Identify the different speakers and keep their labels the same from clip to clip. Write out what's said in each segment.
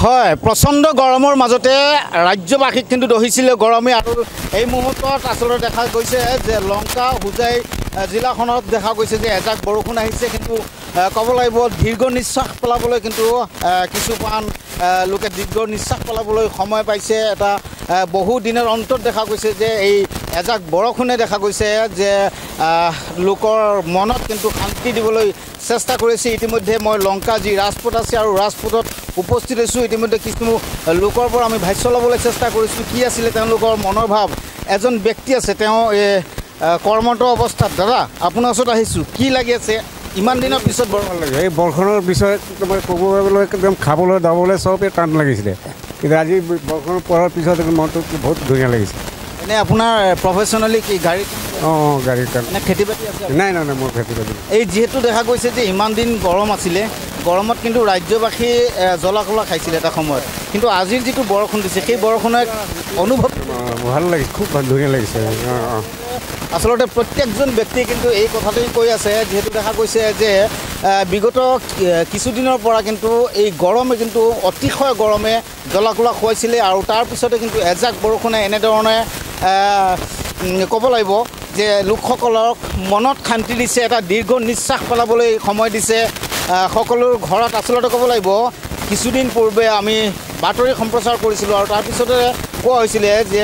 Speaker 1: হয় প্ৰচণ্ড গৰমৰ মাজতে ৰাজ্যবাসীক কিন্তু দহিছিলে গৰমে আৰু এই মুহূৰ্তত আচলতে দেখা গৈছে যে লংকা হোজাই জিলাখনত দেখা গৈছে যে এজাক বৰষুণ আহিছে কিন্তু ক'ব লাগিব দীৰ্ঘ নিশ্বাস পেলাবলৈ কিন্তু কিছুমান লোকে দীৰ্ঘ নিশ্বাস পেলাবলৈ সময় পাইছে এটা বহু দিনৰ অন্তত দেখা গৈছে যে এই এজাক বৰষুণে দেখা গৈছে যে লোকৰ মনত কিন্তু শান্তি দিবলৈ চেষ্টা কৰিছে ইতিমধ্যে মই লংকা যি ৰাজপথ আছে আৰু ৰাজপথত উপস্থিত হৈছোঁ ইতিমধ্যে কিছু লোকৰ পৰা আমি ভাষ্য ল'বলৈ চেষ্টা কৰিছোঁ কি আছিলে তেওঁলোকৰ মনৰ ভাৱ এজন ব্যক্তি আছে তেওঁ কৰ্মৰত অৱস্থাত দাদা আপোনাৰ ওচৰত আহিছোঁ কি লাগি আছে ইমান দিনৰ পিছত বৰ ভাল লাগে
Speaker 2: এই বৰষুণৰ পিছত ক'বলৈ একদম খাবলৈ দাবলৈ চবেই টান লাগিছিলে কিন্তু আজি বৰষুণ পৰাৰ পিছত মনটো বহুত ধুনীয়া লাগিছে
Speaker 1: এনে আপোনাৰ প্ৰফেশ্যনেলি কি গাড়ী
Speaker 2: গাড়ীৰ কাৰণে
Speaker 1: খেতি বাতি আছে
Speaker 2: নাই মোৰ খেতি বাতি
Speaker 1: এই যিহেতু দেখা গৈছে যে ইমান দিন গৰম আছিলে গৰমত কিন্তু ৰাজ্যবাসী জ্বলা কলা খাইছিলে এটা সময়ত কিন্তু আজিৰ যিটো বৰষুণ দিছে সেই বৰষুণৰ অনুভৱ
Speaker 2: ভাল লাগিছে খুব ধুনীয়া লাগিছে
Speaker 1: আচলতে প্ৰত্যেকজন ব্যক্তিয়ে কিন্তু এই কথাটোই কৈ আছে যিহেতু দেখা গৈছে যে বিগত কিছুদিনৰ পৰা কিন্তু এই গৰমে কিন্তু অতিশয় গৰমে জ্বলা কলা খুৱাইছিলে আৰু তাৰপিছতে কিন্তু এজাক বৰষুণে এনেধৰণে ক'ব লাগিব যে লোকসকলক মনত শান্তি দিছে এটা দীৰ্ঘ নিশ্বাস পেলাবলৈ সময় দিছে সকলোৰ ঘৰত আচলতে ক'ব লাগিব কিছুদিন পূৰ্বে আমি বাতৰি সম্প্ৰচাৰ কৰিছিলোঁ আৰু তাৰপিছতে কোৱা হৈছিলে যে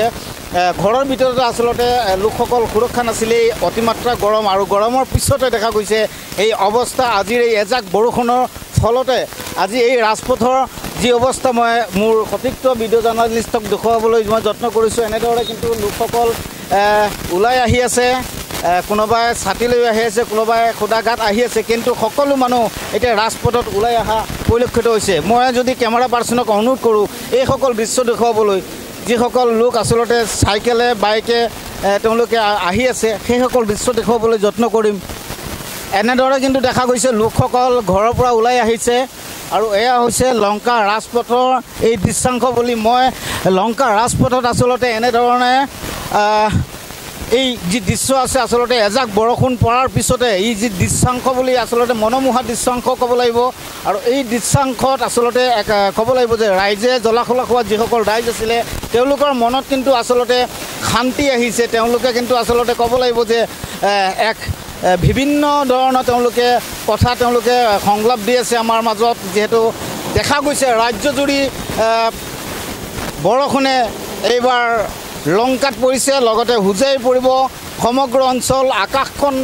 Speaker 1: ঘৰৰ ভিতৰতে আচলতে লোকসকল সুৰক্ষা নাছিলেই অতিমাত্ৰা গৰম আৰু গৰমৰ পিছতে দেখা গৈছে এই অৱস্থা আজিৰ এই এজাক বৰষুণৰ ফলতে আজি এই ৰাজপথৰ যি অৱস্থা মই মোৰ সতীৰ্থ ভিডিঅ' জাৰ্ণালিষ্টক দেখুৱাবলৈ মই যত্ন কৰিছোঁ এনেদৰে কিন্তু লোকসকল ওলাই আহি আছে কোনোবাই ছাতি লৈ আহি আছে কোনোবাই খুদাঘাট আহি আছে কিন্তু সকলো মানুহ এতিয়া ৰাজপথত ওলাই অহা পৰিলক্ষিত হৈছে মই যদি কেমেৰা পাৰ্চনক অনুৰোধ কৰোঁ এইসকল দৃশ্য দেখুৱাবলৈ যিসকল লোক আচলতে চাইকেলে বাইকে তেওঁলোকে আহি আছে সেইসকল দৃশ্য দেখুৱাবলৈ যত্ন কৰিম এনেদৰে কিন্তু দেখা গৈছে লোকসকল ঘৰৰ পৰা ওলাই আহিছে আৰু এয়া হৈছে লংকা ৰাজপথৰ এই দৃশ্যাংশ বুলি মই লংকা ৰাজপথত আচলতে এনেধৰণে এই যি দৃশ্য আছে আচলতে এজাক বৰষুণ পৰাৰ পিছতে এই যি দৃশ্যাংশ বুলি আচলতে মনোমোহা দৃশ্যাংশ ক'ব লাগিব আৰু এই দৃশ্যাংশত আচলতে ক'ব লাগিব যে ৰাইজে জ্বলাকলা খোৱা যিসকল ৰাইজ আছিলে তেওঁলোকৰ মনত কিন্তু আচলতে শান্তি আহিছে তেওঁলোকে কিন্তু আচলতে ক'ব লাগিব যে এক বিভিন্ন ধৰণৰ তেওঁলোকে কথা তেওঁলোকে সংলাপ দি আছে আমাৰ মাজত যিহেতু দেখা গৈছে ৰাজ্যজুৰি বৰষুণে এইবাৰ লংকাত পৰিছে লগতে হোজাই পৰিব সমগ্ৰ অঞ্চল আকাশখন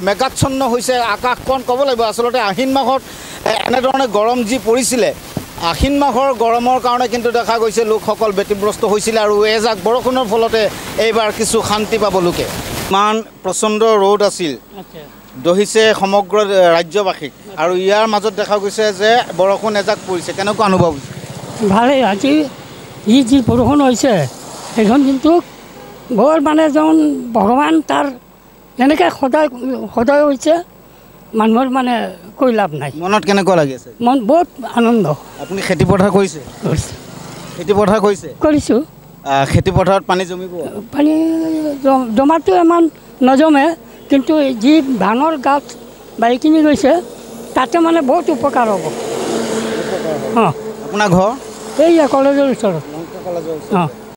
Speaker 1: মেঘাচ্ছন্ন হৈছে আকাশখন ক'ব লাগিব আচলতে আহিন মাহত এনেধৰণে গৰম যি পৰিছিলে আহিন মাহৰ গৰমৰ কাৰণে কিন্তু দেখা গৈছে লোকসকল ব্যতিব্যস্ত হৈছিলে আৰু এজাক বৰষুণৰ ফলতে এইবাৰ কিছু শান্তি পাব লোকে ইমান প্ৰচণ্ড ৰ'দ আছিল দহিছে সমগ্ৰ ৰাজ্যবাসীক আৰু ইয়াৰ মাজত দেখা গৈছে যে বৰষুণ এজাক পৰিছে কেনেকুৱা অনুভৱ
Speaker 3: ভালেই আজি যি বৰষুণ হৈছে সেইখন কিন্তু বৰ মানে যেন ভগৱান তাৰ এনেকৈ সদায় হৈছে মানুহৰ মানে কৈ লাভ নাই
Speaker 1: মনত কেনেকুৱা লাগি আছে
Speaker 3: মন বহুত আনন্দ
Speaker 1: আপুনি খেতি পথাৰ কৰিছে খেতি পথাৰ
Speaker 3: কৰিছোঁ
Speaker 1: খেতি পথাৰত পানী জমিব
Speaker 3: পানী জমাটো ইমান নজমে কিন্তু যি ধানৰ গাছ বাৰীখিনি গৈছে তাতে মানে বহুত উপকাৰ হ'ব
Speaker 1: আপোনাৰ ঘৰ
Speaker 3: এই কলেজৰ ওচৰত
Speaker 1: কলেজৰ ওচৰত